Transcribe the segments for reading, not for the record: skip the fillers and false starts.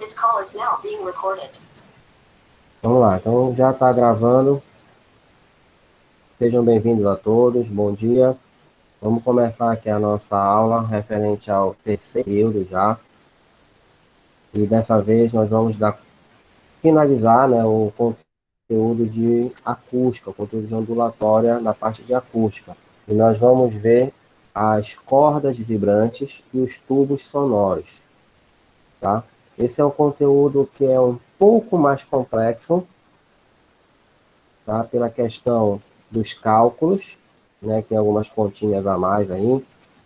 This call is now being recorded. Vamos lá, então já está gravando. Sejam bem-vindos a todos, bom dia. Vamos começar aqui a nossa aula referente ao terceiro período já. E dessa vez nós vamos finalizar, né, o conteúdo de acústica, o conteúdo de ondulatória na parte de acústica. E nós vamos ver as cordas vibrantes e os tubos sonoros, tá? Esse é um conteúdo que é um pouco mais complexo, tá? Pela questão dos cálculos, né? Tem algumas continhas a mais aí,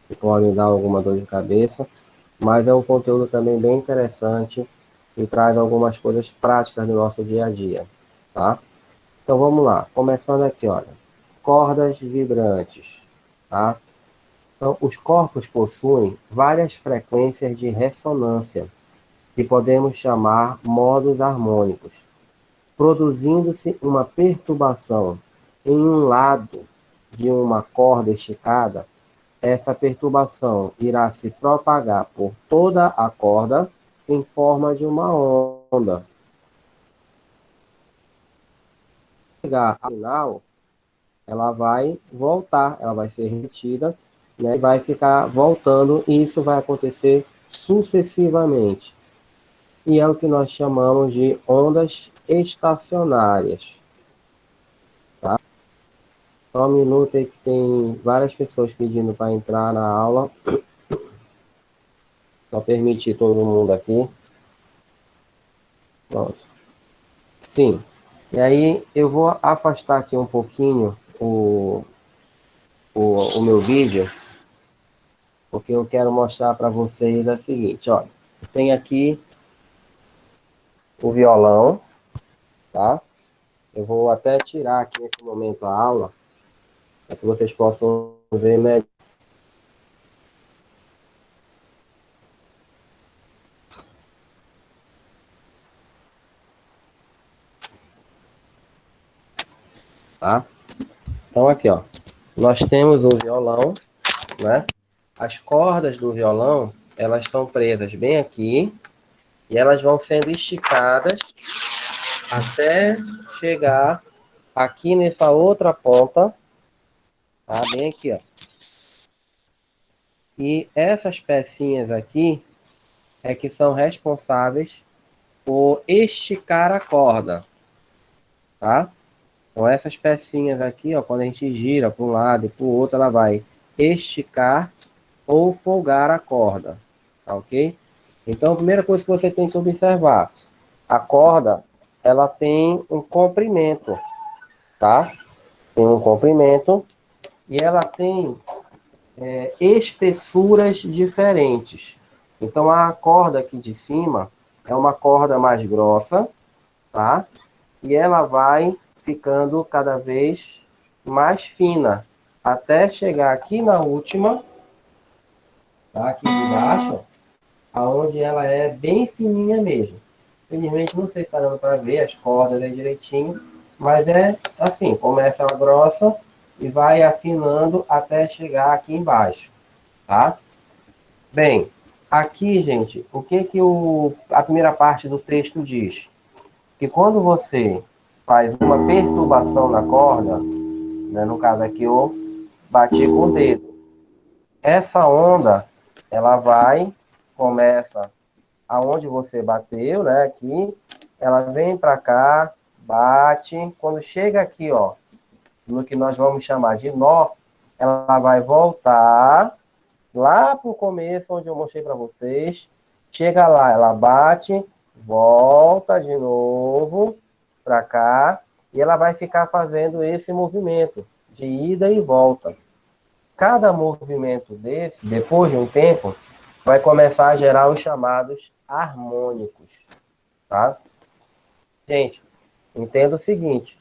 que podem dar alguma dor de cabeça, mas é um conteúdo também bem interessante e traz algumas coisas práticas do nosso dia a dia, tá? Então vamos lá, começando aqui, olha, cordas vibrantes, tá? Então, os corpos possuem várias frequências de ressonância, que podemos chamar modos harmônicos, produzindo-se uma perturbação em um lado de uma corda esticada. Essa perturbação irá se propagar por toda a corda em forma de uma onda. Chegar ao final, ela vai voltar, ela vai ser retida, né, e vai ficar voltando, e isso vai acontecer sucessivamente. E é o que nós chamamos de ondas estacionárias. Tá? Só um minuto aí que tem várias pessoas pedindo para entrar na aula. Só permitir todo mundo aqui. Pronto. Sim. E aí eu vou afastar aqui um pouquinho o meu vídeo, porque eu quero mostrar para vocês o seguinte, olha. Tem aqui o violão, tá? Eu vou até tirar aqui nesse momento a aula, para que vocês possam ver melhor. Tá? Então aqui, ó, nós temos o violão, né? As cordas do violão, elas são presas bem aqui e elas vão sendo esticadas até chegar aqui nessa outra ponta, tá? Bem aqui, ó. E essas pecinhas aqui é que são responsáveis por esticar a corda, tá? Então essas pecinhas aqui, ó, quando a gente gira para um lado e para o outro, ela vai esticar ou folgar a corda, tá ok? Então a primeira coisa que você tem que observar, a corda, ela tem um comprimento, tá? Tem um comprimento e ela tem espessuras diferentes. Então a corda aqui de cima é uma corda mais grossa, tá? E ela vai ficando cada vez mais fina, até chegar aqui na última, tá? Aqui de baixo, aonde ela é bem fininha mesmo. Infelizmente não sei se está dando para ver as cordas aí direitinho, mas é assim, começa ela grossa e vai afinando até chegar aqui embaixo, tá? Bem, aqui, gente, o que que a primeira parte do texto diz? Que quando você faz uma perturbação na corda, né, no caso aqui eu bati com o dedo, essa onda, ela vai, começa aonde você bateu, né, aqui, ela vem para cá, bate, quando chega aqui, ó, no que nós vamos chamar de nó, ela vai voltar lá para o começo, onde eu mostrei para vocês, chega lá, ela bate, volta de novo para cá, e ela vai ficar fazendo esse movimento de ida e volta. Cada movimento desse, depois de um tempo, vai começar a gerar os chamados harmônicos, tá? Gente, entenda o seguinte,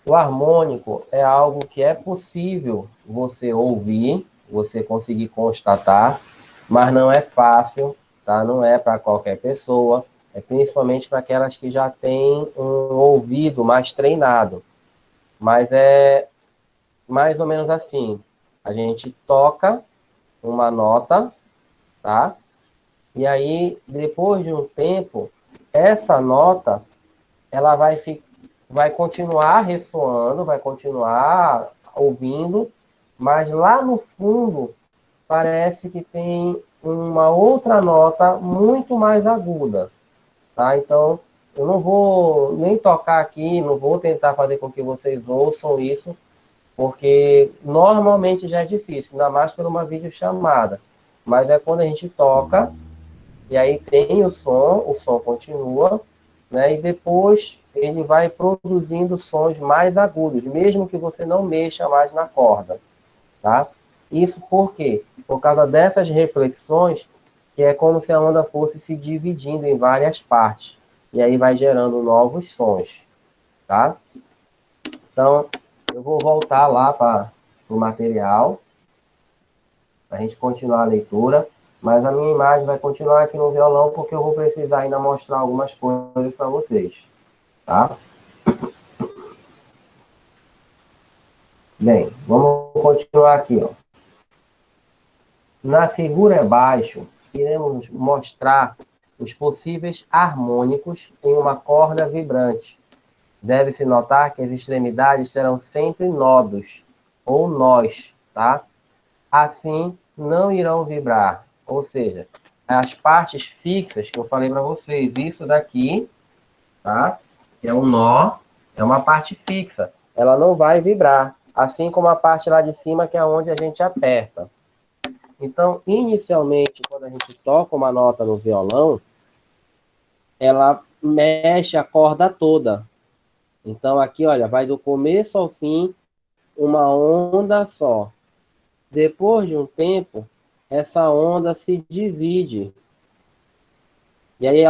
o harmônico é algo que é possível você ouvir, você conseguir constatar, mas não é fácil, tá? Não é para qualquer pessoa, é principalmente para aquelas que já têm um ouvido mais treinado. Mas é mais ou menos assim, a gente toca uma nota, tá? E aí, depois de um tempo, essa nota, ela vai continuar ressoando, vai continuar ouvindo, mas lá no fundo parece que tem uma outra nota muito mais aguda, tá? Então, eu não vou nem tocar aqui, não vou tentar fazer com que vocês ouçam isso, porque normalmente já é difícil, ainda mais por uma videochamada. Mas é quando a gente toca, e aí tem o som continua, né? E depois ele vai produzindo sons mais agudos, mesmo que você não mexa mais na corda, tá? Isso por quê? Por causa dessas reflexões, que é como se a onda fosse se dividindo em várias partes, e aí vai gerando novos sons, tá? Então, eu vou voltar lá para o material, para a gente continuar a leitura, mas a minha imagem vai continuar aqui no violão, porque eu vou precisar ainda mostrar algumas coisas para vocês, tá? Bem, vamos continuar aqui, ó. Na figura abaixo, iremos mostrar os possíveis harmônicos em uma corda vibrante. Deve-se notar que as extremidades serão sempre nodos, ou nós, tá? Assim, não irão vibrar. Ou seja, as partes fixas que eu falei para vocês, isso daqui, tá? Que é um nó, é uma parte fixa. Ela não vai vibrar. Assim como a parte lá de cima, que é onde a gente aperta. Então, inicialmente, quando a gente toca uma nota no violão, ela mexe a corda toda. Então, aqui, olha, vai do começo ao fim, uma onda só. Depois de um tempo, essa onda se divide. E aí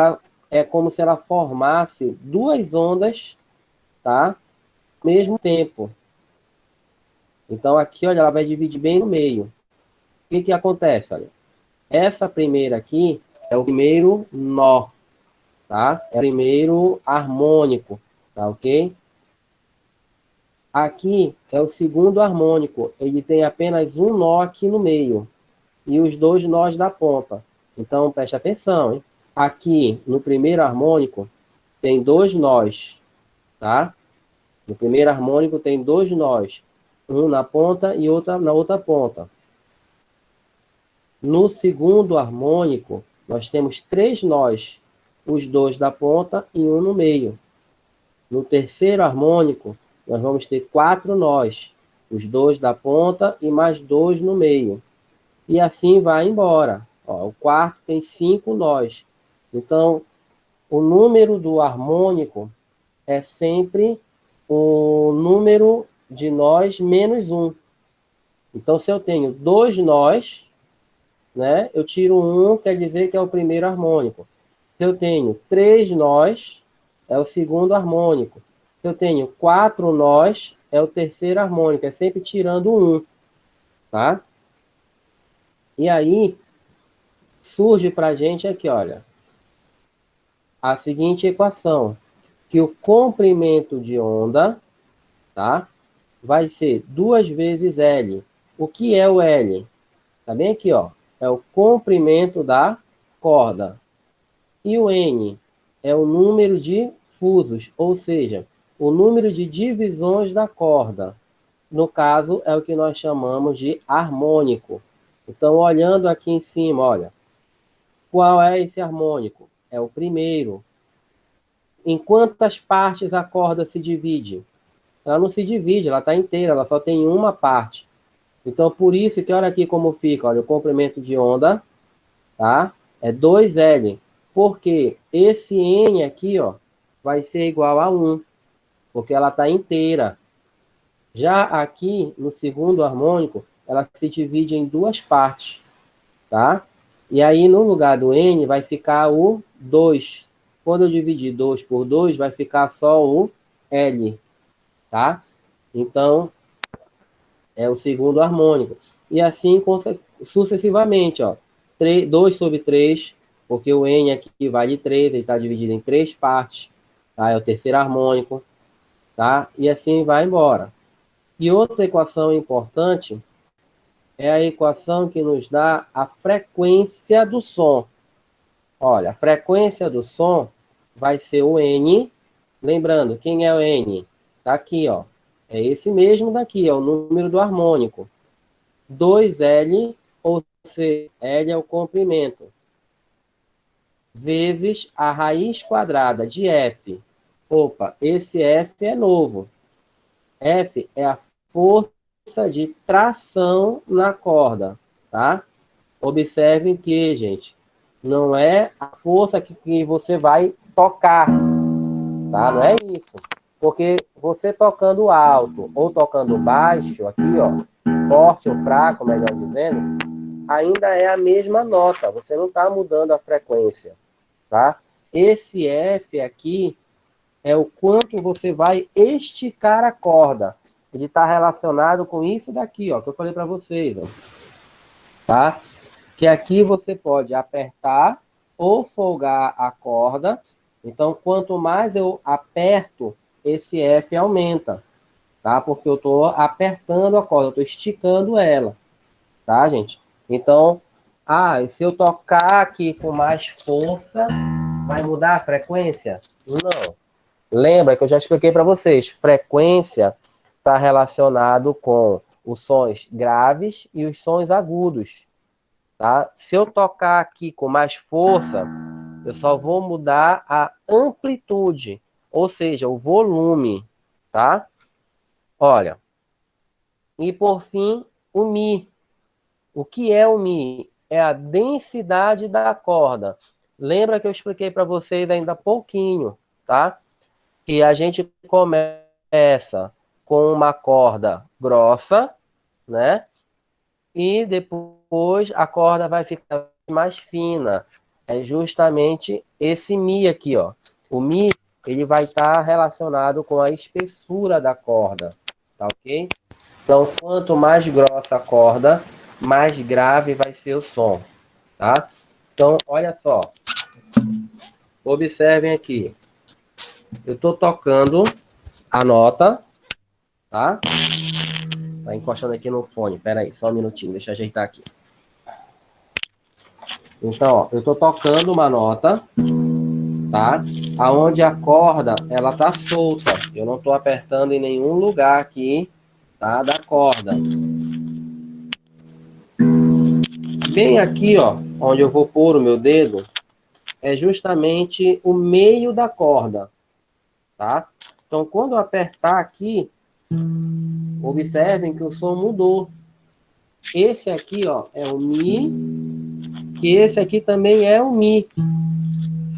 é como se ela formasse duas ondas, tá? Ao mesmo tempo. Então, aqui, olha, ela vai dividir bem no meio. O que que acontece, olha? Essa primeira aqui é o primeiro nó, tá? É o primeiro harmônico, tá ok? Aqui é o segundo harmônico. Ele tem apenas um nó aqui no meio e os dois nós da ponta. Então, preste atenção, hein? Aqui, no primeiro harmônico, tem dois nós, tá? No primeiro harmônico tem dois nós. Um na ponta e outro na outra ponta. No segundo harmônico, nós temos três nós. Os dois da ponta e um no meio. No terceiro harmônico, nós vamos ter quatro nós. Os dois da ponta e mais dois no meio. E assim vai embora. Ó, o quarto tem cinco nós. Então, o número do harmônico é sempre o número de nós menos um. Então, se eu tenho dois nós, né, eu tiro um, quer dizer que é o primeiro harmônico. Se eu tenho três nós, é o segundo harmônico. Se eu tenho quatro nós, é o terceiro harmônico. É sempre tirando um, tá? E aí, surge para a gente aqui, olha, a seguinte equação, que o comprimento de onda, tá, vai ser 2 vezes L. O que é o L? Tá bem aqui, ó. É o comprimento da corda. E o N é o número de fusos, ou seja, o número de divisões da corda. No caso, é o que nós chamamos de harmônico. Então, olhando aqui em cima, olha, qual é esse harmônico? É o primeiro. Em quantas partes a corda se divide? Ela não se divide, ela está inteira, ela só tem uma parte. Então, por isso que olha aqui como fica, olha, o comprimento de onda, tá? É 2L. Porque esse N aqui, ó, vai ser igual a 1, porque ela está inteira. Já aqui, no segundo harmônico, ela se divide em duas partes, tá? E aí, no lugar do N, vai ficar o 2. Quando eu dividir 2 por 2, vai ficar só o L, tá? Então, é o segundo harmônico. E assim sucessivamente, ó. 2 sobre 3, porque o N aqui vale 3, ele está dividido em três partes, tá? É o terceiro harmônico, tá? E assim vai embora. E outra equação importante é a equação que nos dá a frequência do som. Olha, a frequência do som vai ser o N. Lembrando, quem é o N? Tá aqui, ó. É esse mesmo daqui, é o número do harmônico. 2L, ou seja, L é o comprimento, vezes a raiz quadrada de F. Opa, esse F é novo. F é a força de tração na corda, tá? Observem que, gente, não é a força que você vai tocar, tá? Não é isso. Porque você tocando alto ou tocando baixo, aqui, ó, forte ou fraco, melhor dizendo, ainda é a mesma nota. Você não está mudando a frequência, tá? Esse F aqui é o quanto você vai esticar a corda. Ele está relacionado com isso daqui, ó, que eu falei para vocês, ó, tá? Que aqui você pode apertar ou folgar a corda. Então, quanto mais eu aperto, esse F aumenta, tá? Porque eu estou apertando a corda, eu estou esticando ela, tá, gente? Então, se eu tocar aqui com mais força, vai mudar a frequência? Não. Lembra que eu já expliquei para vocês, frequência está relacionado com os sons graves e os sons agudos, tá? Se eu tocar aqui com mais força, eu só vou mudar a amplitude, ou seja, o volume, tá? Olha, e por fim, o Mi. O que é o Mi? É a densidade da corda. Lembra que eu expliquei para vocês ainda há pouquinho, tá? Que a gente começa com uma corda grossa, né? E depois a corda vai ficar mais fina. É justamente esse Mi aqui, ó. O Mi, ele vai estar relacionado com a espessura da corda, tá ok? Então, quanto mais grossa a corda, mais grave vai ser o som, tá? Então, olha só. Observem aqui. Eu estou tocando a nota, tá? Tá encostando aqui no fone. Pera aí, só um minutinho, deixa eu ajeitar aqui. Então, ó, eu tô tocando uma nota, tá? Aonde a corda, ela tá solta. Eu não tô apertando em nenhum lugar aqui, tá? Da corda. Bem aqui, ó, onde eu vou pôr o meu dedo, é justamente o meio da corda, tá? Então, quando eu apertar aqui, observem que o som mudou. Esse aqui, ó, é o Mi, e esse aqui também é o Mi.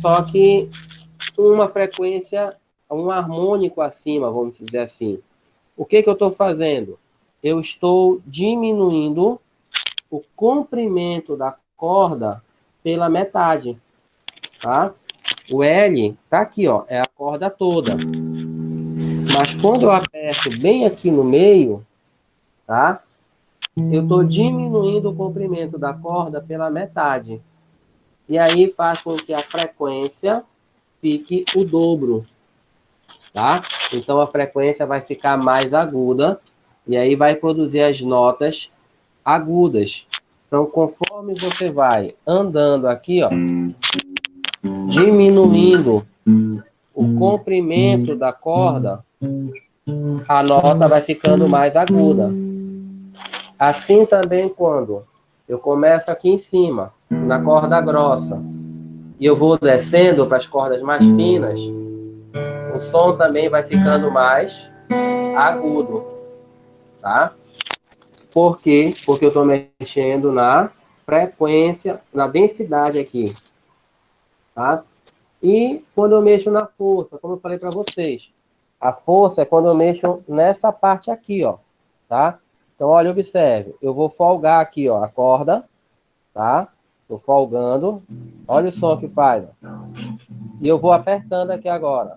Só que uma frequência, um harmônico acima, vamos dizer assim. O que eu estou fazendo? Eu estou diminuindo o comprimento da corda pela metade, tá? O L tá aqui, ó, é a corda toda. Mas quando eu aperto bem aqui no meio, tá? Eu estou diminuindo o comprimento da corda pela metade. E aí faz com que a frequência fique o dobro, tá? Então a frequência vai ficar mais aguda e aí vai produzir as notas agudas. Então, conforme você vai andando aqui, ó, diminuindo o comprimento da corda, a nota vai ficando mais aguda. Assim também quando eu começo aqui em cima, na corda grossa, e eu vou descendo para as cordas mais finas, o som também vai ficando mais agudo, tá? Por quê? Porque eu estou mexendo na frequência, na densidade aqui, tá? E quando eu mexo na força, como eu falei para vocês, a força é quando eu mexo nessa parte aqui, ó, tá? Então, olha, observe, eu vou folgar aqui, ó, a corda, tá? Tô folgando, olha o som que faz, ó. E eu vou apertando aqui agora.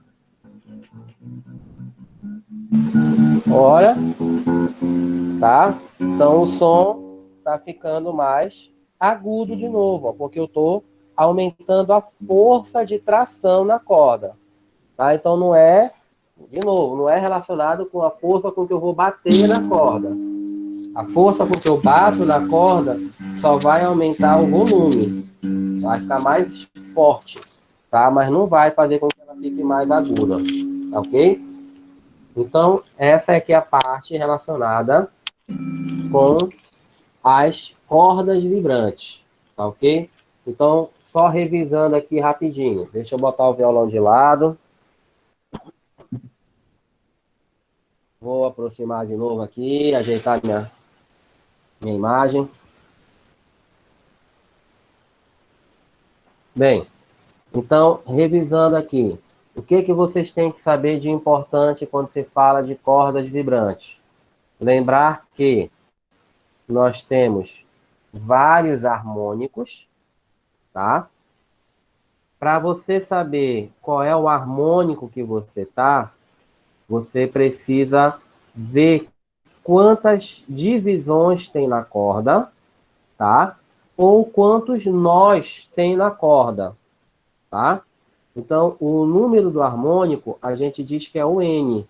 Olha, tá? Então o som tá ficando mais agudo de novo, ó, porque eu tô aumentando a força de tração na corda, tá? Então não é, de novo, não é relacionado com a força com que eu vou bater na corda. A força com que eu bato na corda só vai aumentar o volume, vai ficar mais forte, tá? Mas não vai fazer com que ela fique mais aguda, tá ok? Então, essa aqui é a parte relacionada com as cordas vibrantes, tá ok? Então, só revisando aqui rapidinho. Deixa eu botar o violão de lado. Vou aproximar de novo aqui, ajeitar minha imagem. Bem, então, revisando aqui. O que que vocês têm que saber de importante quando se fala de cordas vibrantes? Lembrar que nós temos vários harmônicos, tá? Para você saber qual é o harmônico que você está, você precisa ver quantas divisões tem na corda, tá? Ou quantos nós tem na corda, tá? Então, o número do harmônico, a gente diz que é o N,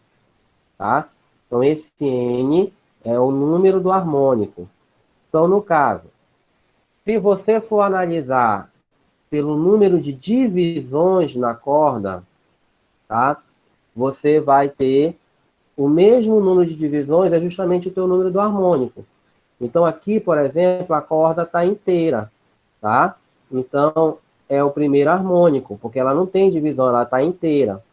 tá? Então, esse N é o número do harmônico. Então, no caso, se você for analisar pelo número de divisões na corda, tá? Você vai ter o mesmo número de divisões, é justamente o teu número do harmônico. Então, aqui, por exemplo, a corda está inteira, tá? Então, é o primeiro harmônico, porque ela não tem divisão, ela está inteira.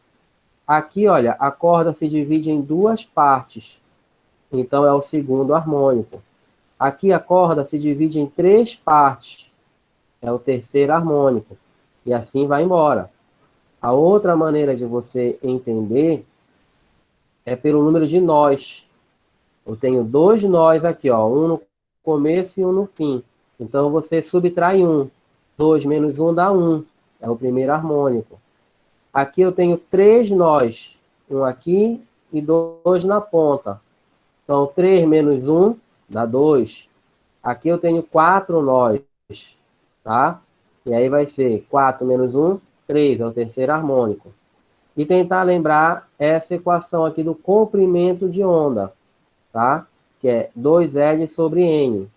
Aqui, olha, a corda se divide em duas partes, então é o segundo harmônico. Aqui a corda se divide em três partes, é o terceiro harmônico. E assim vai embora. A outra maneira de você entender é pelo número de nós. Eu tenho dois nós aqui, ó, um no começo e um no fim. Então você subtrai um. 2 menos 1 dá 1. É o primeiro harmônico. Aqui eu tenho três nós. Um aqui e dois na ponta. Então 3 menos 1 dá 2. Aqui eu tenho quatro nós. Tá? E aí vai ser 4 menos 1, 3. É o terceiro harmônico. E tentar lembrar essa equação aqui do comprimento de onda, tá? Que é 2L sobre N,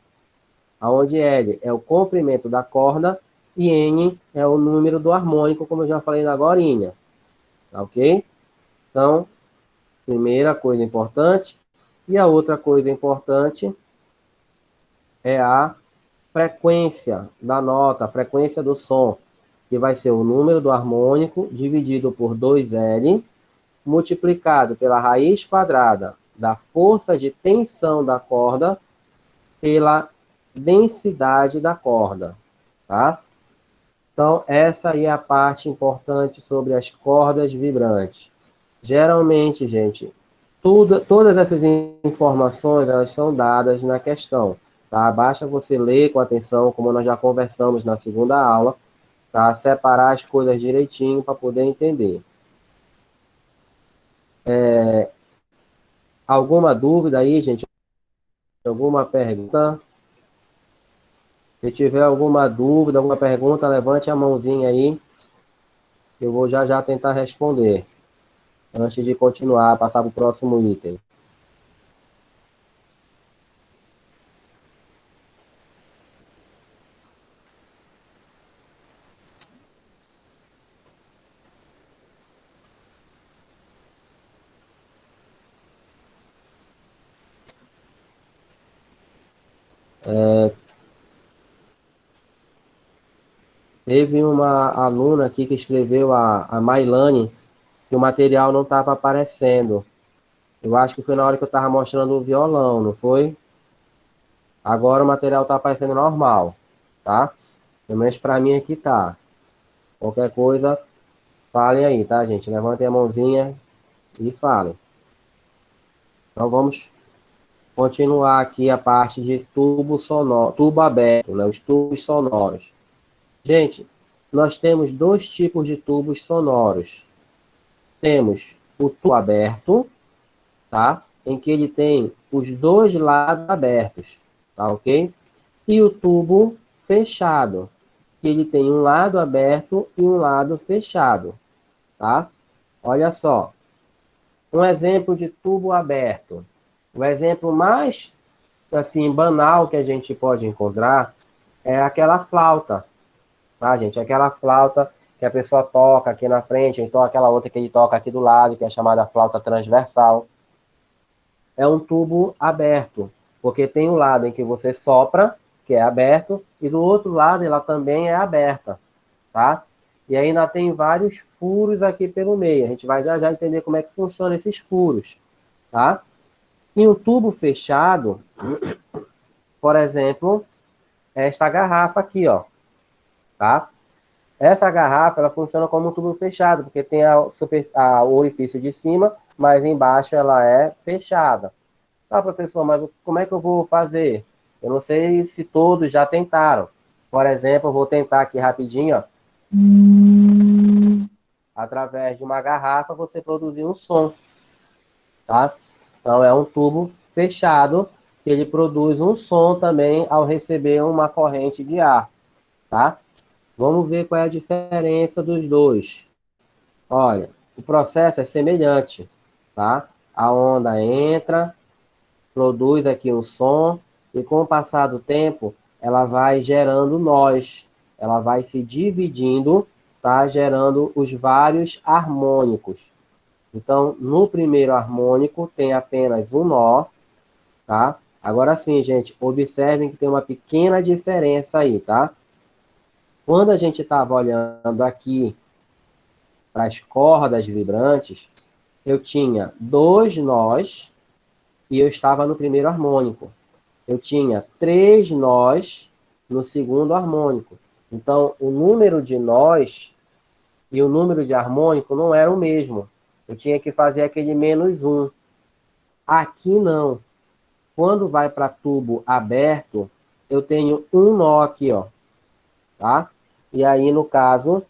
onde L é o comprimento da corda e N é o número do harmônico, como eu já falei agorinha, tá ok? Então, primeira coisa importante. E a outra coisa importante é a frequência da nota, a frequência do som, que vai ser o número do harmônico dividido por 2L, multiplicado pela raiz quadrada da força de tensão da corda pela densidade da corda, tá? Então, essa aí é a parte importante sobre as cordas vibrantes. Geralmente, gente, todas essas informações, elas são dadas na questão, tá? Basta você ler com atenção, como nós já conversamos na segunda aula, tá? Separar as coisas direitinho para poder entender. Alguma dúvida aí, gente? Alguma pergunta? Se tiver alguma dúvida, alguma pergunta, levante a mãozinha aí. Eu vou já já tentar responder. Antes de continuar, passar para o próximo item. Teve uma aluna aqui que escreveu, a Mailane, que o material não estava aparecendo. Eu acho que foi na hora que eu estava mostrando o violão, não foi? Agora o material está aparecendo normal, tá? Pelo menos para mim aqui tá. Qualquer coisa, falem aí, tá, gente? Levantem a mãozinha e falem. Então vamos continuar aqui a parte de tubo sonoro, tubo aberto, né? Os tubos sonoros. Gente, nós temos dois tipos de tubos sonoros. Temos o tubo aberto, tá? Em que ele tem os dois lados abertos, tá ok? E o tubo fechado, que ele tem um lado aberto e um lado fechado, tá? Olha só, um exemplo de tubo aberto. O exemplo mais, assim, banal que a gente pode encontrar é aquela flauta, tá, gente? Aquela flauta que a pessoa toca aqui na frente, ou então aquela outra que ele toca aqui do lado, que é chamada flauta transversal. É um tubo aberto, porque tem um lado em que você sopra, que é aberto, e do outro lado ela também é aberta, tá? E ainda tem vários furos aqui pelo meio. A gente vai já entender como é que funciona esses furos, tá? E um tubo fechado, por exemplo, é esta garrafa aqui, ó, tá? Essa garrafa, ela funciona como um tubo fechado, porque tem o orifício de cima, mas embaixo ela é fechada. Ah, professor, mas como é que eu vou fazer? Eu não sei se todos já tentaram. Por exemplo, eu vou tentar aqui rapidinho, ó. Através de uma garrafa, você produzir um som, tá? Então, é um tubo fechado, que ele produz um som também ao receber uma corrente de ar, tá? Vamos ver qual é a diferença dos dois. Olha, o processo é semelhante, tá? A onda entra, produz aqui um som, e com o passar do tempo, ela vai gerando nós, ela vai se dividindo, tá? Gerando os vários harmônicos. Então, no primeiro harmônico tem apenas um nó, tá? Agora sim, gente, observem que tem uma pequena diferença aí, tá? Quando a gente estava olhando aqui para as cordas vibrantes, eu tinha dois nós e eu estava no primeiro harmônico. Eu tinha três nós no segundo harmônico. Então, o número de nós e o número de harmônico não era o mesmo. Eu tinha que fazer aquele menos um. Aqui não. Quando vai para tubo aberto, eu tenho um nó aqui, ó, tá? E aí, no caso,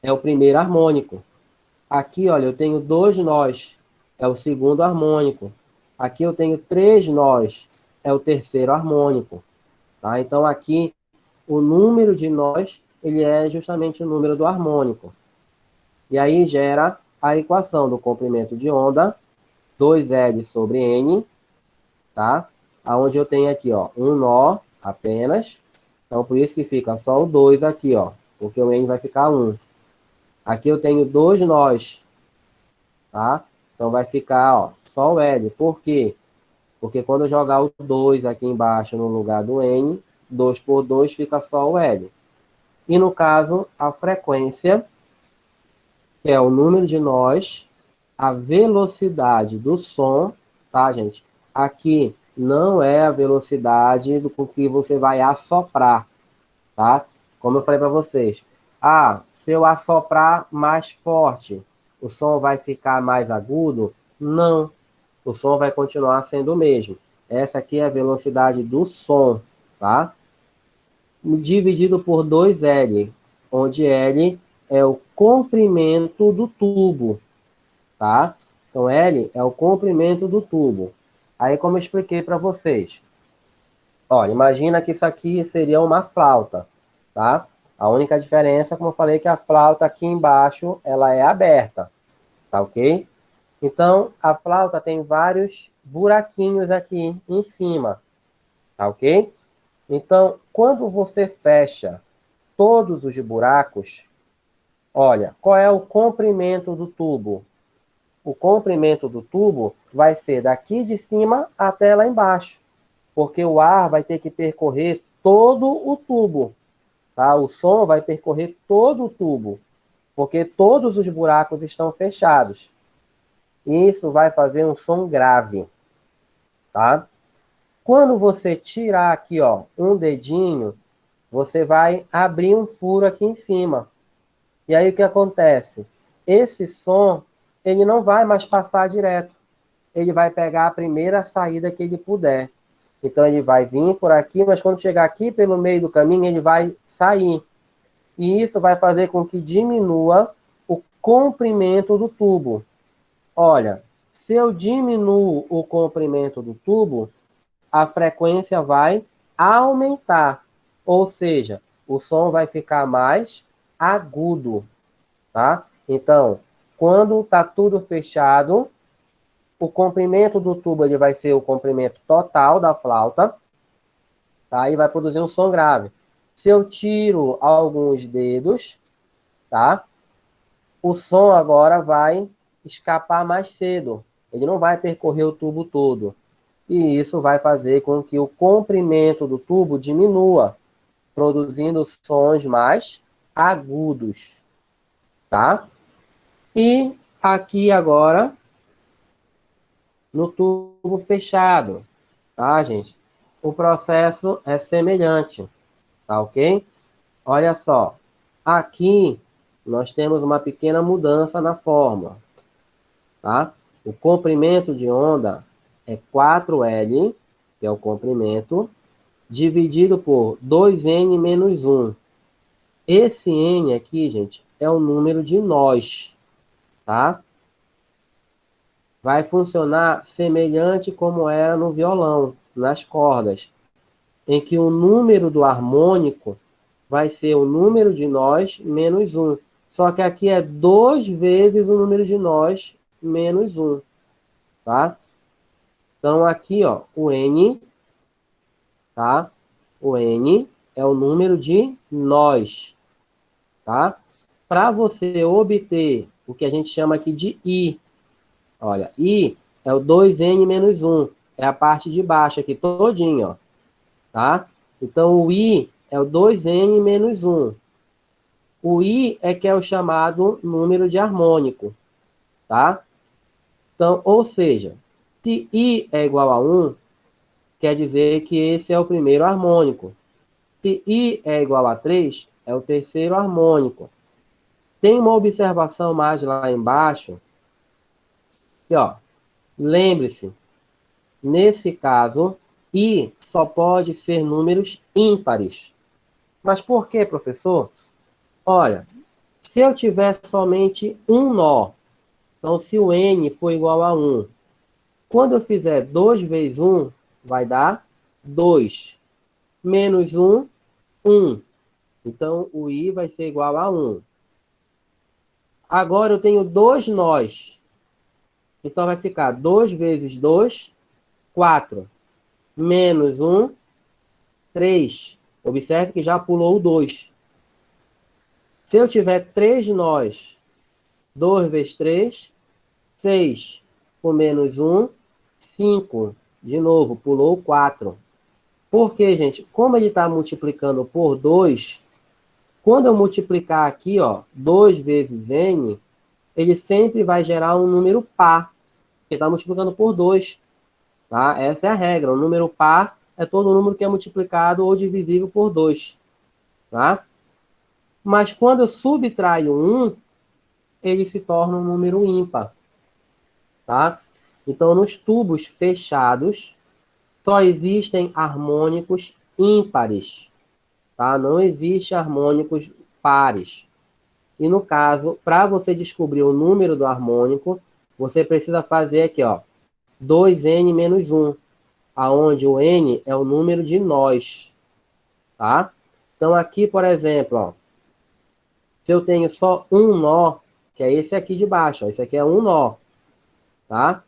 é o primeiro harmônico. Aqui, olha, eu tenho dois nós, é o segundo harmônico. Aqui eu tenho três nós, é o terceiro harmônico. Tá? Então, aqui, o número de nós, ele é justamente o número do harmônico. E aí gera a equação do comprimento de onda, 2L sobre N, tá? Onde eu tenho aqui, ó, um nó apenas. Então, por isso que fica só o 2 aqui, ó, porque o N vai ficar 1. Aqui eu tenho dois nós, tá? Então, vai ficar, ó, só o L. Por quê? Porque quando eu jogar o 2 aqui embaixo no lugar do N, 2 por 2 fica só o L. E no caso, a frequência, que é o número de nós, a velocidade do som, tá, gente? Aqui não é a velocidade com que você vai assoprar, tá? Como eu falei para vocês. Ah, se eu assoprar mais forte, o som vai ficar mais agudo? Não. O som vai continuar sendo o mesmo. Essa aqui é a velocidade do som, tá? Dividido por 2L, onde L é o comprimento do tubo, tá? Então, L é o comprimento do tubo. Aí, como eu expliquei para vocês, olha, imagina que isso aqui seria uma flauta, tá? A única diferença, como eu falei, é que a flauta aqui embaixo, ela é aberta, tá ok? Então, a flauta tem vários buraquinhos aqui em cima, tá ok? Então, quando você fecha todos os buracos, olha, qual é o comprimento do tubo? O comprimento do tubo vai ser daqui de cima até lá embaixo, porque o ar vai ter que percorrer todo o tubo, tá? O som vai percorrer todo o tubo, porque todos os buracos estão fechados. E isso vai fazer um som grave, tá? Quando você tirar aqui, ó, um dedinho, você vai abrir um furo aqui em cima. E aí o que acontece? Esse som, ele não vai mais passar direto. Ele vai pegar a primeira saída que ele puder. Então ele vai vir por aqui, mas quando chegar aqui pelo meio do caminho, ele vai sair. E isso vai fazer com que diminua o comprimento do tubo. Olha, se eu diminuo o comprimento do tubo, a frequência vai aumentar. Ou seja, o som vai ficar mais agudo, tá? Então, quando está tudo fechado, o comprimento do tubo ele vai ser o comprimento total da flauta, tá? E vai produzir um som grave. Se eu tiro alguns dedos, tá? O som agora vai escapar mais cedo. Ele não vai percorrer o tubo todo. E isso vai fazer com que o comprimento do tubo diminua, produzindo sons mais agudos, tá? E aqui agora, no tubo fechado, tá, gente? O processo é semelhante, tá ok? Olha só, aqui nós temos uma pequena mudança na fórmula, tá? O comprimento de onda é 4L, que é o comprimento, dividido por 2N menos 1. Esse N aqui, gente, é o número de nós, tá? Vai funcionar semelhante como era no violão, nas cordas, em que o número do harmônico vai ser o número de nós menos 1. Só que aqui é 2 vezes o número de nós menos 1, tá? Então, aqui, ó, o N, tá? O N é o número de nós, tá? Para você obter o que a gente chama aqui de I, olha, I é o 2N menos 1, é a parte de baixo aqui, todinho, ó, tá? Então, o I é o 2N menos 1. O I é que é o chamado número de harmônico, tá? Então, ou seja, se I é igual a 1, quer dizer que esse é o primeiro harmônico. Se I é igual a 3, é o terceiro harmônico. Tem uma observação mais lá embaixo, que, ó, lembre-se, nesse caso, I só pode ser números ímpares. Mas por quê, professor? Olha, se eu tiver somente um nó, então se o N for igual a 1, quando eu fizer 2 vezes 1, vai dar 2. Menos 1, 1. Então, o I vai ser igual a 1. Agora eu tenho dois nós. Então, vai ficar 2 vezes 2, 4. Menos 1, 3. Observe que já pulou o 2. Se eu tiver 3 nós, 2 vezes 3, 6. Por menos 1, 5. De novo, pulou o 4. Por quê, gente? Como ele está multiplicando por 2, quando eu multiplicar aqui, ó, 2 vezes n, ele sempre vai gerar um número par, porque está multiplicando por 2. Tá? Essa é a regra. O número par é todo número que é multiplicado ou divisível por 2. Tá? Mas quando eu subtraio 1, ele se torna um número ímpar. Tá? Então, nos tubos fechados, só existem harmônicos ímpares. Tá? Não existe harmônicos pares. E no caso, para você descobrir o número do harmônico, você precisa fazer aqui, ó, 2n menos 1, aonde o n é o número de nós, tá? Então aqui, por exemplo, ó, se eu tenho só um nó, que é esse aqui de baixo, ó, esse aqui é um nó, tá?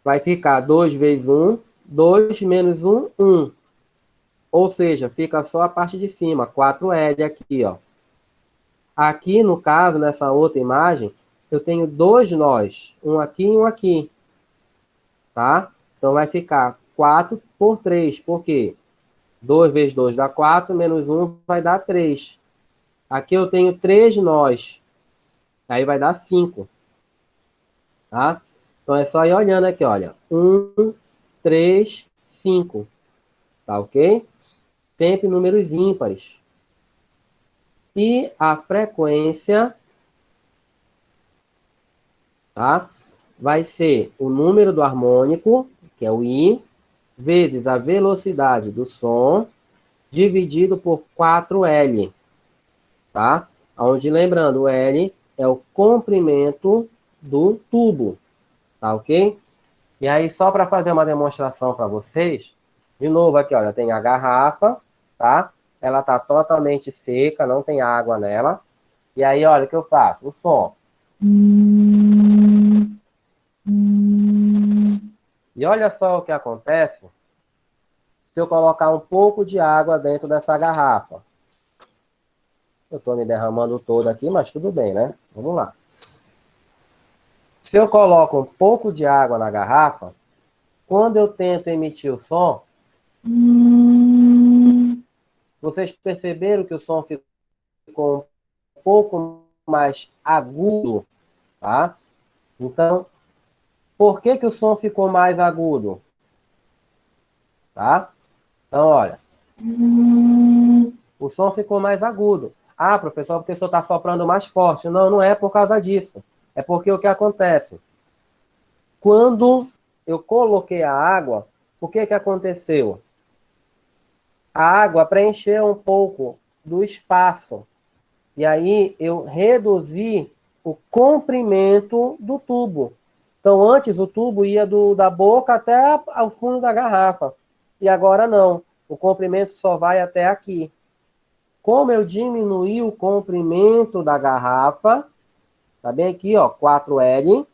Vai ficar 2 vezes 1, 2 menos 1, 1. Ou seja, fica só a parte de cima, 4L aqui, ó. Aqui, no caso, nessa outra imagem, eu tenho dois nós, um aqui e um aqui, tá? Então, vai ficar 4 por 3, por quê? 2 vezes 2 dá 4, menos 1 vai dar 3. Aqui eu tenho 3 nós, aí vai dar 5, tá? Então, é só ir olhando aqui, olha. 1, 3, 5, tá ok? Sempre números ímpares. E a frequência, tá? Vai ser o número do harmônico, que é o I, vezes a velocidade do som, dividido por 4L, tá? Onde, lembrando, o L é o comprimento do tubo, tá ok? E aí, só para fazer uma demonstração para vocês, de novo aqui, olha, tem a garrafa, tá? Ela tá totalmente seca, não tem água nela. E aí, olha o que eu faço, o som. E olha só o que acontece se eu colocar um pouco de água dentro dessa garrafa. Eu estou me derramando todo aqui, mas tudo bem, né? Vamos lá. Se eu coloco um pouco de água na garrafa, quando eu tento emitir o som, vocês perceberam que o som ficou um pouco mais agudo, tá? Então, por que que o som ficou mais agudo? Tá? Então, olha, o som ficou mais agudo. Ah, professor, porque o senhor está soprando mais forte. Não, não é por causa disso. É porque o que acontece? Quando eu coloquei a água, o que que aconteceu? A água preencheu um pouco do espaço. E aí eu reduzi o comprimento do tubo. Então, antes o tubo ia da boca até o fundo da garrafa. E agora não. O comprimento só vai até aqui. Como eu diminuí o comprimento da garrafa, tá bem aqui, ó, 4L,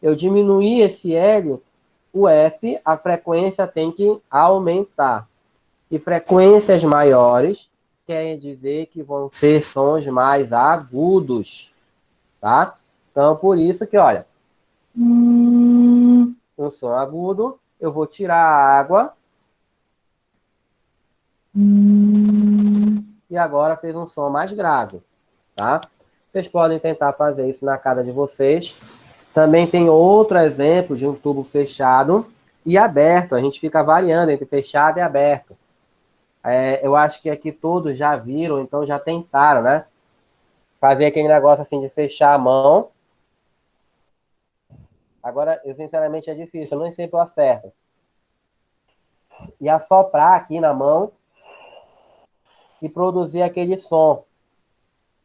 eu diminuí esse L, o F, a frequência tem que aumentar. E frequências maiores quer dizer que vão ser sons mais agudos, tá? Então, por isso que, olha, um som agudo, eu vou tirar a água e agora fez um som mais grave, tá? Vocês podem tentar fazer isso na casa de vocês. Também tem outro exemplo de um tubo fechado e aberto. A gente fica variando entre fechado e aberto. Eu acho que aqui todos já viram, então já tentaram, né? Fazer aquele negócio assim de fechar a mão. Agora, eu sinceramente é difícil, eu nem sempre eu acerto. E assoprar aqui na mão e produzir aquele som,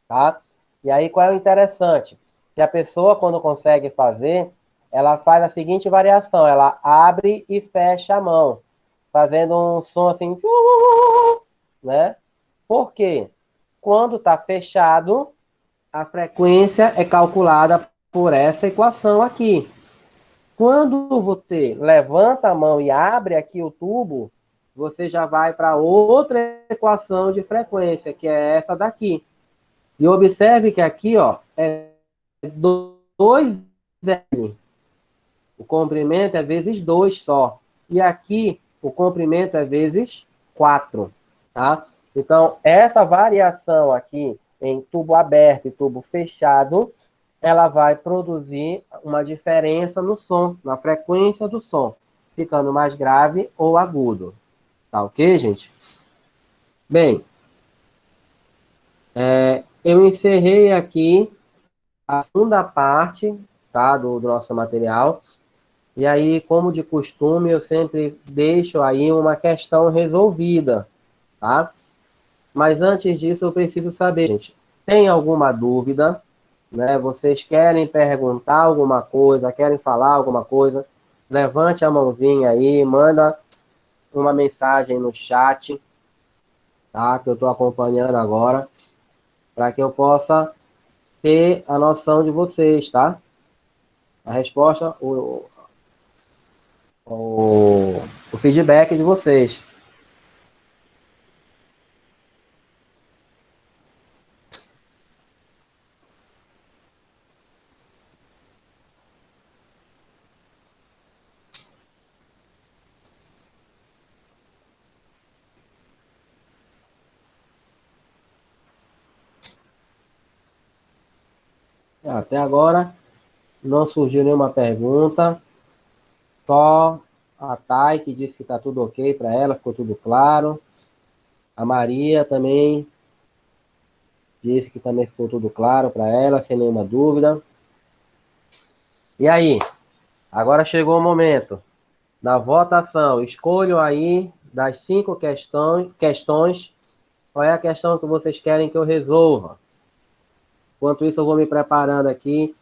tá? E aí, qual é o interessante? Que a pessoa, quando consegue fazer, ela faz a seguinte variação, ela abre e fecha a mão, fazendo um som assim, né? Por quê? Quando está fechado, a frequência é calculada por essa equação aqui. Quando você levanta a mão e abre aqui o tubo, você já vai para outra equação de frequência, que é essa daqui. E observe que aqui, ó, é 2L. O comprimento é vezes 2 só. E aqui, o comprimento é vezes 4, tá? Então, essa variação aqui em tubo aberto e tubo fechado, ela vai produzir uma diferença no som, na frequência do som, ficando mais grave ou agudo. Tá ok, gente? Bem, eu encerrei aqui a segunda parte, tá, do nosso material. E aí, como de costume, eu sempre deixo aí uma questão resolvida, tá? Mas antes disso, eu preciso saber, gente, tem alguma dúvida, né? Vocês querem perguntar alguma coisa, querem falar alguma coisa? Levante a mãozinha aí, manda uma mensagem no chat, tá? Que eu estou acompanhando agora, para que eu possa ter a noção de vocês, tá? A resposta, o feedback de vocês. Até agora não surgiu nenhuma pergunta, só a Thay que disse que está tudo ok para ela, ficou tudo claro. A Maria também disse que também ficou tudo claro para ela, sem nenhuma dúvida. E aí, agora chegou o momento da votação. Escolham aí das 5 questões, qual é a questão que vocês querem que eu resolva. Enquanto isso, eu vou me preparando aqui,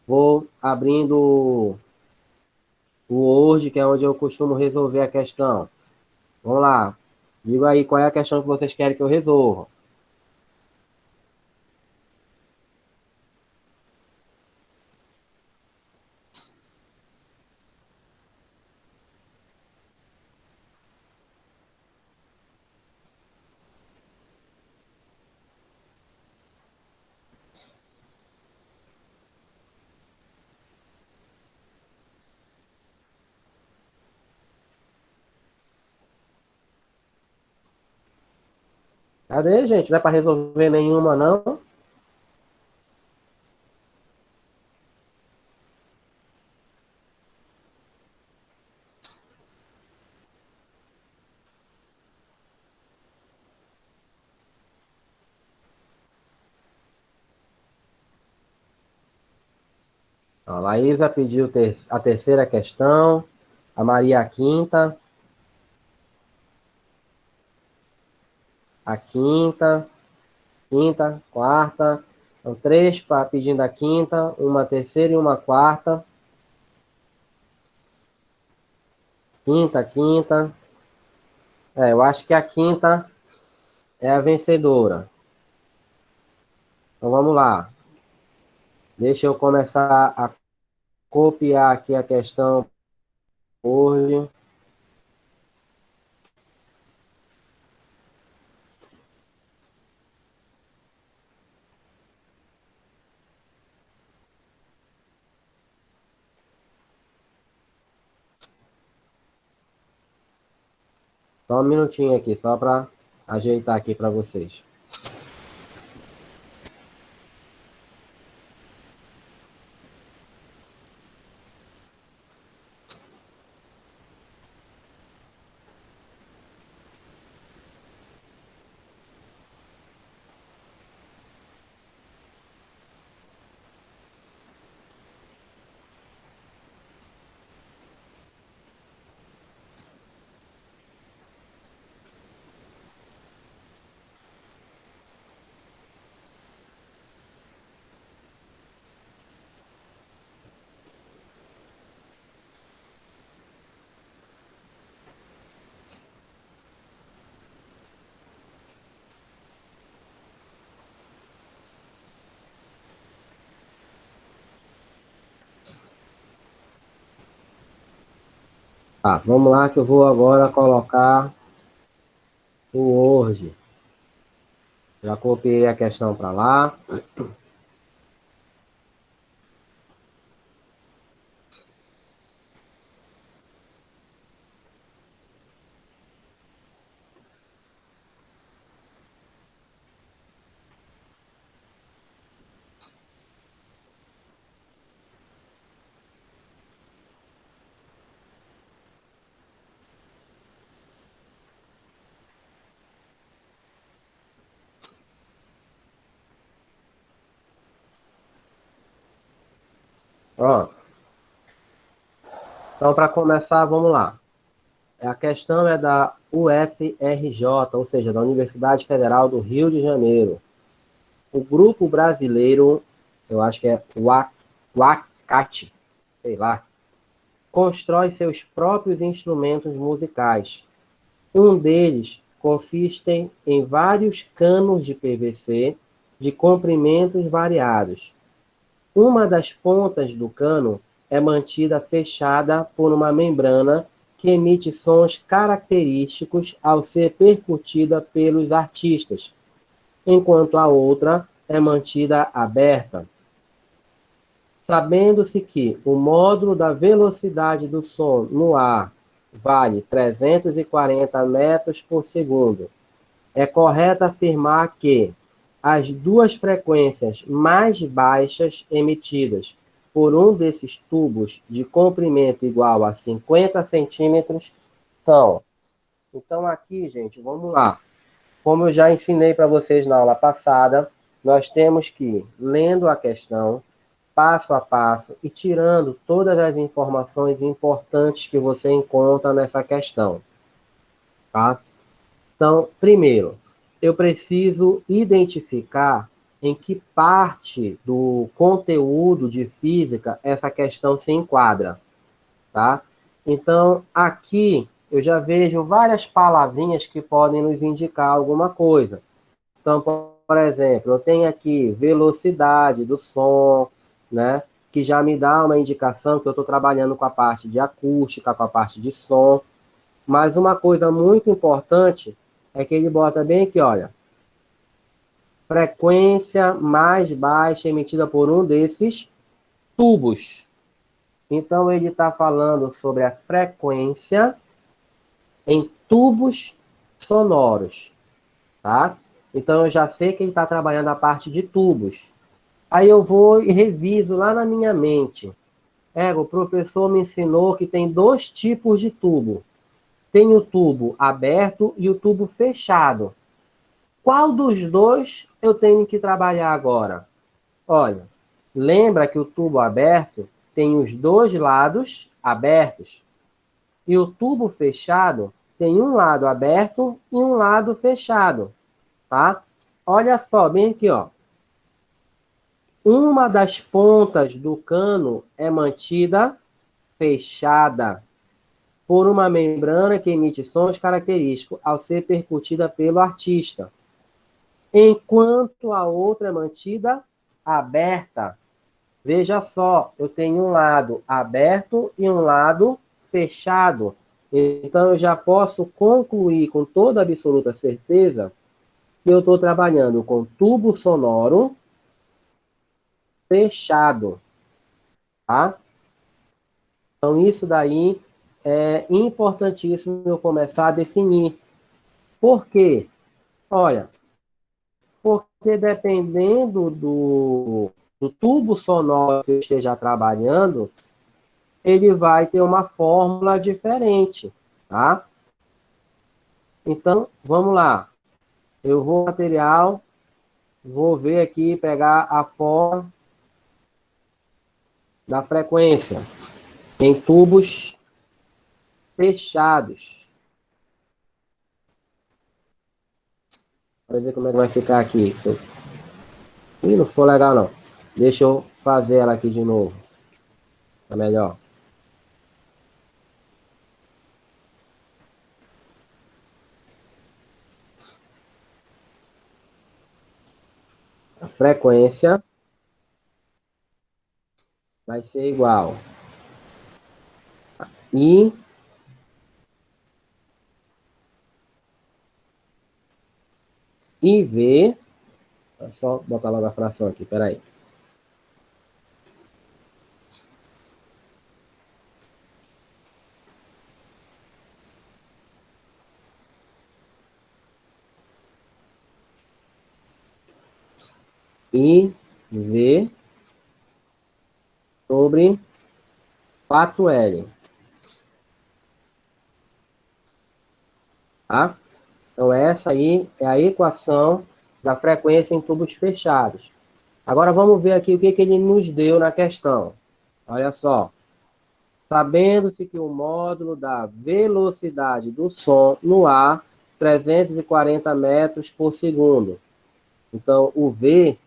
vou abrindo o Word, que é onde eu costumo resolver a questão. Vamos lá. Diga aí qual é a questão que vocês querem que eu resolva. Cadê, gente? Não é para resolver nenhuma, não? A Laísa pediu a terceira questão, a Maria a quinta, a quinta, quinta, quarta. Então, três pedindo a quinta, uma terceira e uma quarta. Quinta, quinta. Eu acho que a quinta é a vencedora. Então vamos lá. Deixa eu começar a copiar aqui a questão hoje. Só um minutinho aqui, só para ajeitar aqui para vocês. Tá, vamos lá que eu vou agora colocar o Word. Já copiei a questão para lá. Pronto. Então, para começar, vamos lá. A questão é da UFRJ, ou seja, da Universidade Federal do Rio de Janeiro. O grupo brasileiro, eu acho que é o ACAT, sei lá, constrói seus próprios instrumentos musicais. Um deles consiste em vários canos de PVC de comprimentos variados. Uma das pontas do cano é mantida fechada por uma membrana que emite sons característicos ao ser percutida pelos artistas, enquanto a outra é mantida aberta. Sabendo-se que o módulo da velocidade do som no ar vale 340 metros por segundo, é correto afirmar que as duas frequências mais baixas emitidas por um desses tubos de comprimento igual a 50 centímetros são. Então, aqui, gente, vamos lá. Como eu já ensinei para vocês na aula passada, nós temos que ir lendo a questão, passo a passo, e tirando todas as informações importantes que você encontra nessa questão. Tá? Então, primeiro, eu preciso identificar em que parte do conteúdo de física essa questão se enquadra, tá? Então, aqui eu já vejo várias palavrinhas que podem nos indicar alguma coisa. Então, por exemplo, eu tenho aqui velocidade do som, né? Que já me dá uma indicação que eu estou trabalhando com a parte de acústica, com a parte de som. Mas uma coisa muito importante é que ele bota bem aqui, olha, frequência mais baixa emitida por um desses tubos. Então, ele está falando sobre a frequência em tubos sonoros, tá? Então, eu já sei que ele está trabalhando a parte de tubos. Aí eu vou e reviso lá na minha mente. O professor me ensinou que tem dois tipos de tubo. Tem o tubo aberto e o tubo fechado. Qual dos dois eu tenho que trabalhar agora? Olha, lembra que o tubo aberto tem os dois lados abertos e o tubo fechado tem um lado aberto e um lado fechado, tá? Olha só, bem aqui, ó. Uma das pontas do cano é mantida fechada por uma membrana que emite sons característicos ao ser percutida pelo artista, enquanto a outra é mantida aberta. Veja só, eu tenho um lado aberto e um lado fechado. Então, eu já posso concluir com toda absoluta certeza que eu estou trabalhando com tubo sonoro fechado, tá? Então, isso daí é importantíssimo eu começar a definir. Por quê? Olha, porque dependendo do tubo sonoro que eu esteja trabalhando, ele vai ter uma fórmula diferente, tá? Então, vamos lá. Eu vou material, vou ver aqui, pegar a fórmula da frequência em tubos fechados. Para ver como é que vai ficar aqui. Ih, não ficou legal, não. Deixa eu fazer ela aqui de novo. Tá melhor. A frequência vai ser igual I IV. É só botar logo a fração aqui, peraí. IV sobre 4L. Tá? Então, essa aí é a equação da frequência em tubos fechados. Agora, vamos ver aqui o que ele nos deu na questão. Olha só. Sabendo-se que o módulo da velocidade do som no ar, 340 metros por segundo. Então, o V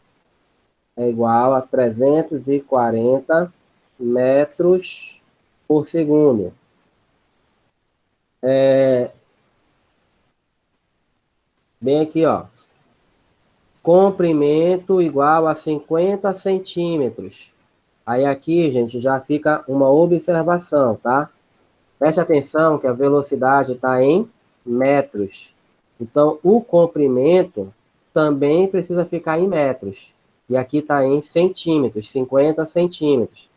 é igual a 340 metros por segundo. Bem aqui, ó. Comprimento igual a 50 centímetros. Aí aqui, gente, já fica uma observação, tá? Preste atenção que a velocidade está em metros. Então, o comprimento também precisa ficar em metros. E aqui está em centímetros, 50 centímetros.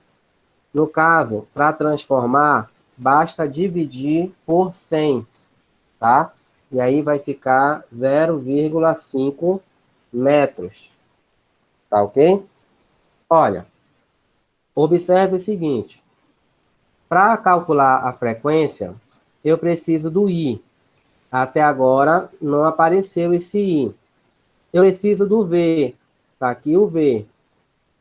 No caso, para transformar, basta dividir por 100, tá? E aí vai ficar 0,5 metros. Tá ok? Olha, observe o seguinte. Para calcular a frequência, eu preciso do I. Até agora não apareceu esse I. Eu preciso do V. Está aqui o V.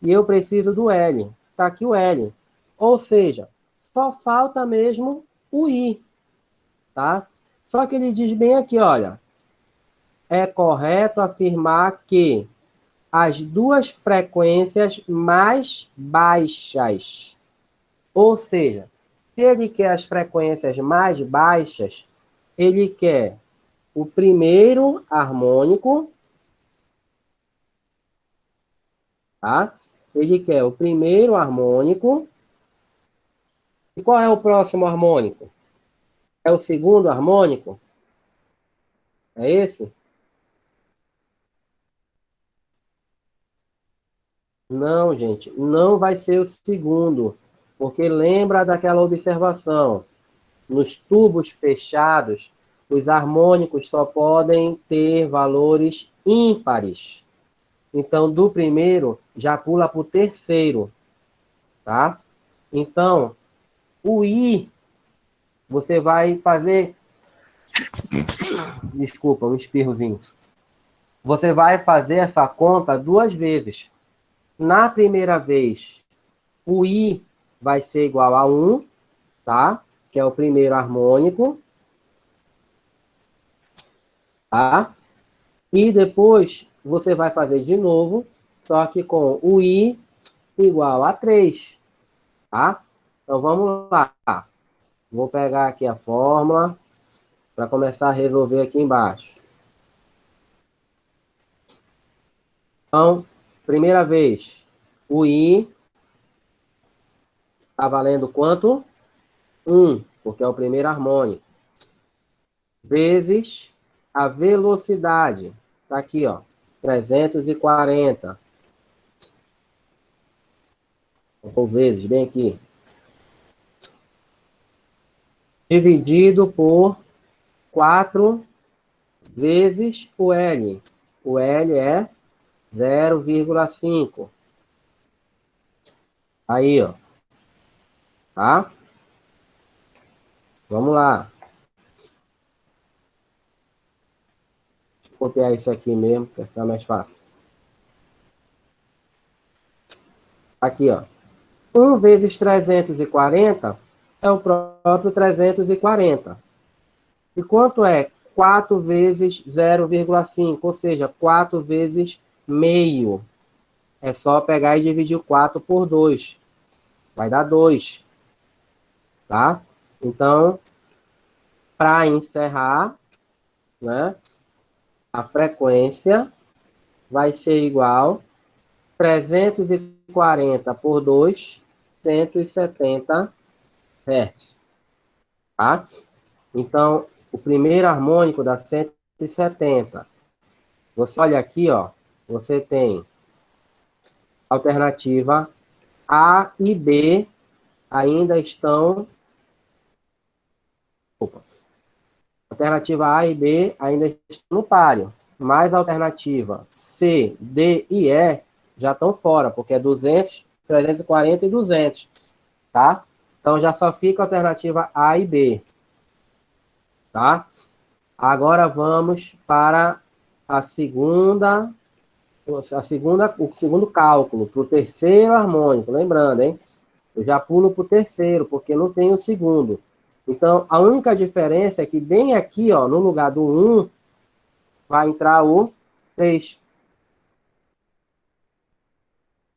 E eu preciso do L. Está aqui o L. Ou seja, só falta mesmo o I. Tá? Só que ele diz bem aqui, olha. É correto afirmar que as duas frequências mais baixas, ou seja, se ele quer as frequências mais baixas, ele quer o primeiro harmônico, tá? Ele quer o primeiro harmônico. E qual é o próximo harmônico? É o segundo harmônico? É esse? Não, gente, não vai ser o segundo, porque lembra daquela observação. Nos tubos fechados, os harmônicos só podem ter valores ímpares. Então, do primeiro, já pula para o terceiro, tá? Então, o I, você vai fazer... Desculpa, um espirrozinho. Você vai fazer essa conta 2 vezes. Na primeira vez, o I vai ser igual a 1, tá? Que é o primeiro harmônico, tá? E depois você vai fazer de novo, só que com o I igual a 3, tá? Então vamos lá. Vou pegar aqui a fórmula para começar a resolver aqui embaixo. Então, primeira vez, o I está valendo quanto? 1, porque é o primeiro harmônico. Vezes a velocidade. Está aqui, ó, 340. Ou vezes, bem aqui. Dividido por 4 vezes o L. O L é 0,5. Aí, ó. Tá? Vamos lá. Vou copiar isso aqui mesmo, para ficar mais fácil. Aqui, ó. 1 vezes 340 é o próprio 340. E quanto é 4 vezes 0,5? Ou seja, 4 vezes meio. É só pegar e dividir o 4 por 2. Vai dar 2. Tá? Então, para encerrar, né, a frequência vai ser igual 340 por 2, 170 Hz. Tá? Então, o primeiro harmônico dá 170. Você olha aqui, ó, você tem alternativa A e B ainda estão... Opa. Alternativa A e B ainda estão no páreo, mas a alternativa C, D e E já estão fora, porque é 200, 340 e 200, tá? Então já só fica a alternativa A e B, tá? Agora vamos para o segundo cálculo, para o terceiro harmônico, lembrando, hein? Eu já pulo para o terceiro, porque não tem o segundo. Então, a única diferença é que bem aqui, ó, no lugar do 1, vai entrar o 3.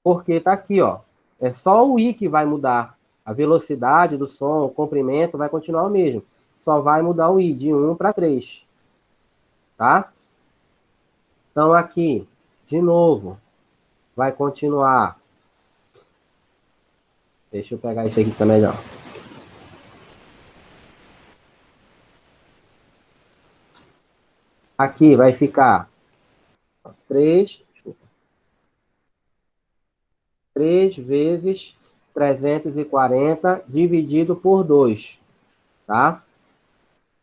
Porque está aqui, ó. É só o I que vai mudar. A velocidade do som, o comprimento vai continuar o mesmo. Só vai mudar o I de 1 para 3. Tá? Então, aqui, de novo, vai continuar. Deixa eu pegar isso aqui também, ó. Aqui vai ficar 3 vezes 340 dividido por 2, tá?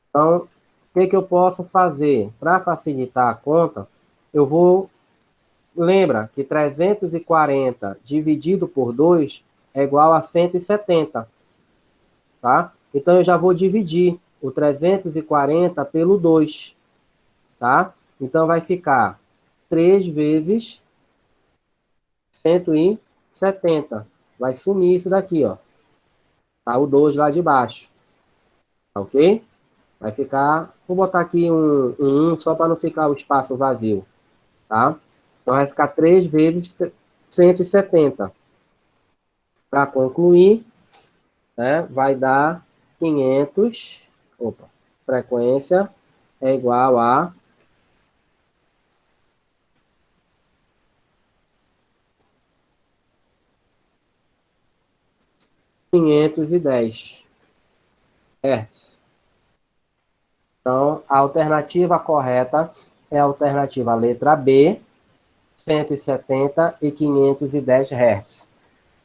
Então, o que eu posso fazer? Para facilitar a conta, eu vou... Lembra que 340 dividido por 2 é igual a 170, tá? Então, eu já vou dividir o 340 pelo 2, tá? Então, vai ficar 3 vezes 170. Vai sumir isso daqui, ó. Tá o 2 lá de baixo. Tá ok? Vai ficar... Vou botar aqui um 1 só para não ficar o espaço vazio. Tá? Então vai ficar 3 vezes 170. Para concluir, né, vai dar 500... Opa. Frequência é igual a 510 Hz. Então, a alternativa correta é a alternativa letra B, 170 e 510 Hz.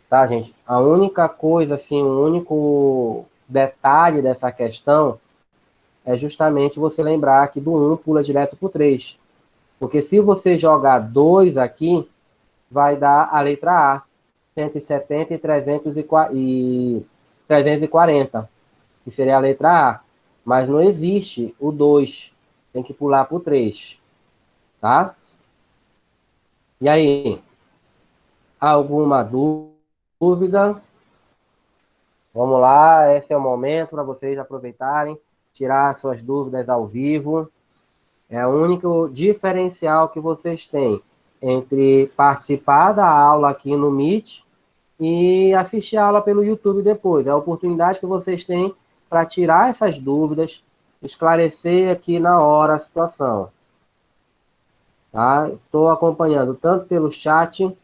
Tá, gente? A única coisa, assim, o único detalhe dessa questão é justamente você lembrar que do 1 pula direto para o 3. Porque se você jogar 2 aqui, vai dar a letra A, 170 e 340, que seria a letra A. Mas não existe o 2, tem que pular para o 3, tá? E aí, alguma dúvida? Vamos lá, esse é o momento para vocês aproveitarem, tirar suas dúvidas ao vivo. É o único diferencial que vocês têm entre participar da aula aqui no Meet e assistir a aula pelo YouTube depois. É a oportunidade que vocês têm para tirar essas dúvidas, esclarecer aqui na hora a situação. Tá? Estou acompanhando tanto pelo chat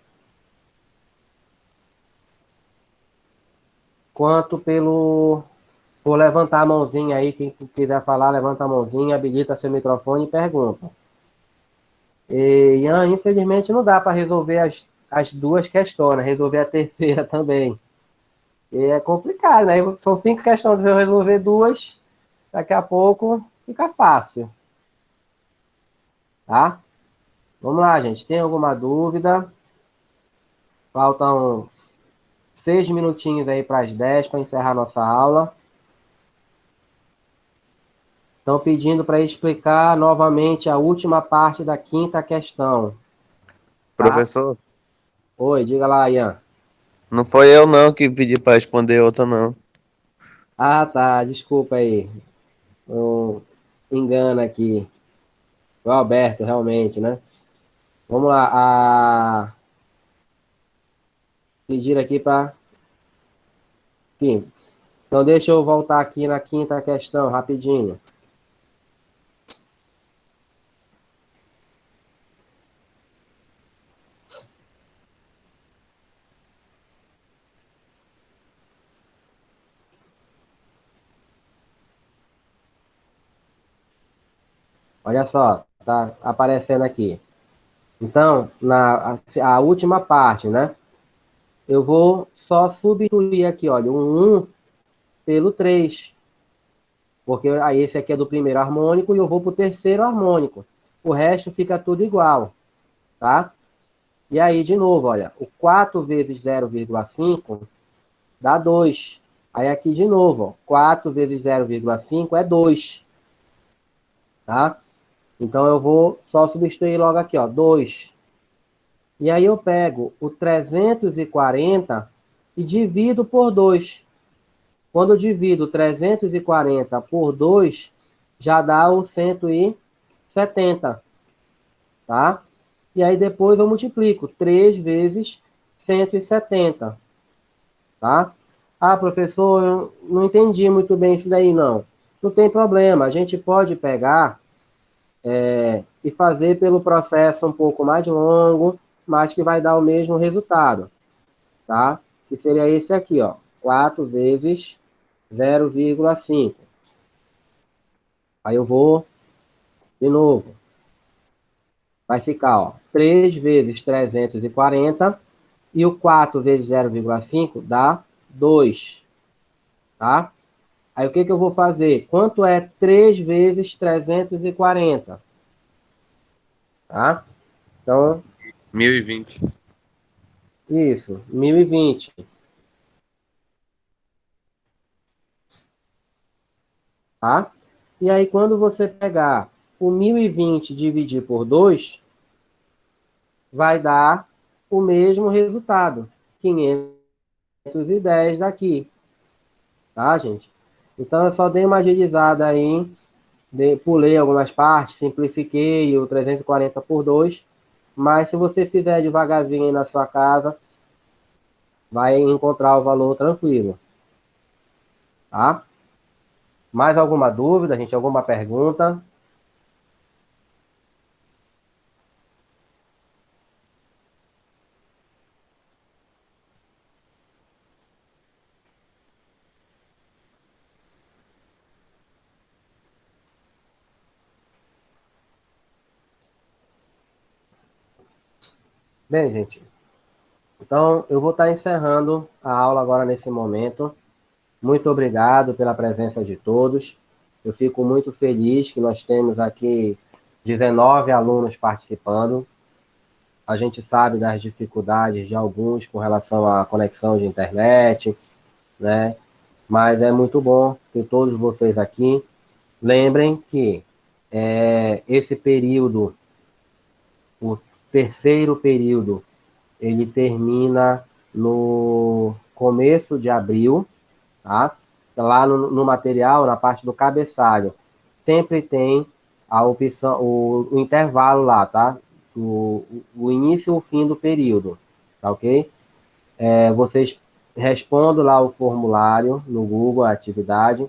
quanto Vou levantar a mãozinha aí, quem quiser falar, levanta a mãozinha, habilita seu microfone e pergunta. E, Ian, infelizmente não dá para resolver as duas questões, né? Resolver a terceira também. E é complicado, né? São 5 questões, se eu resolver 2, daqui a pouco fica fácil. Tá? Vamos lá, gente. Tem alguma dúvida? Faltam 6 minutinhos aí para as 10 para encerrar nossa aula. Estão pedindo para explicar novamente a última parte da quinta questão. Tá? Professor, Oi, diga lá, Ian. não foi eu não que pedi para responder outra, não. Ah, tá. Desculpa aí. Um engano aqui. O Alberto, realmente, né? Vamos lá. Pedir aqui para. Sim. Então, deixa eu voltar aqui na quinta questão, rapidinho. Olha só, tá aparecendo aqui. Então, a última parte, né? Eu vou só substituir aqui, olha, um 1 pelo 3. Porque aí esse aqui é do primeiro harmônico e eu vou para o terceiro harmônico. O resto fica tudo igual, tá? E aí, de novo, olha, o 4 vezes 0,5 dá 2. Aí aqui de novo, ó, 4 vezes 0,5 é 2, tá? Então eu vou só substituir logo aqui, ó, 2. E aí eu pego o 340 e divido por 2. Quando eu divido 340 por 2, já dá o 170, tá? E aí depois eu multiplico 3 vezes 170, tá? Ah, professor, eu não entendi muito bem isso daí, não. Não tem problema, a gente pode pegar e fazer pelo processo um pouco mais longo, mas que vai dar o mesmo resultado, tá? Que seria esse aqui, ó, 4 vezes 0,5. Aí eu vou de novo. Vai ficar, ó, 3 vezes 340 e o 4 vezes 0,5 dá 2, tá? Aí o que que eu vou fazer? Quanto é 3 vezes 340? Tá? Então, 1020. isso, 1020, tá? E aí, quando você pegar o 1020 e dividir por 2, vai dar o mesmo resultado, 510 daqui, tá, gente? Então, eu só dei uma agilizada aí, pulei algumas partes, simplifiquei o 340 por 2, mas se você fizer devagarzinho aí na sua casa, vai encontrar o valor tranquilo, tá? Mais alguma dúvida, gente? Alguma pergunta? Bem, gente, então eu vou estar encerrando a aula agora nesse momento. Muito obrigado pela presença de todos. Eu fico muito feliz que nós temos aqui 19 alunos participando. A gente sabe das dificuldades de alguns com relação à conexão de internet, né? Mas é muito bom ter todos vocês aqui. Lembrem que esse período, o terceiro período, ele termina no começo de abril, tá? Lá no material, na parte do cabeçalho, sempre tem a opção, o intervalo lá, tá? O início e o fim do período, tá ok? Vocês respondem lá o formulário no Google, a atividade,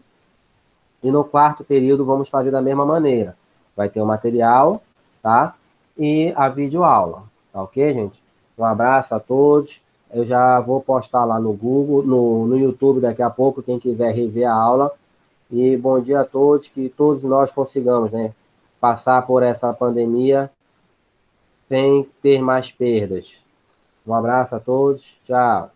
e no quarto período vamos fazer da mesma maneira. Vai ter o material, tá? E a videoaula, tá ok, gente? Um abraço a todos. Eu já vou postar lá no Google, no YouTube daqui a pouco, quem quiser rever a aula. E bom dia a todos, que todos nós consigamos, né, passar por essa pandemia sem ter mais perdas. Um abraço a todos, tchau.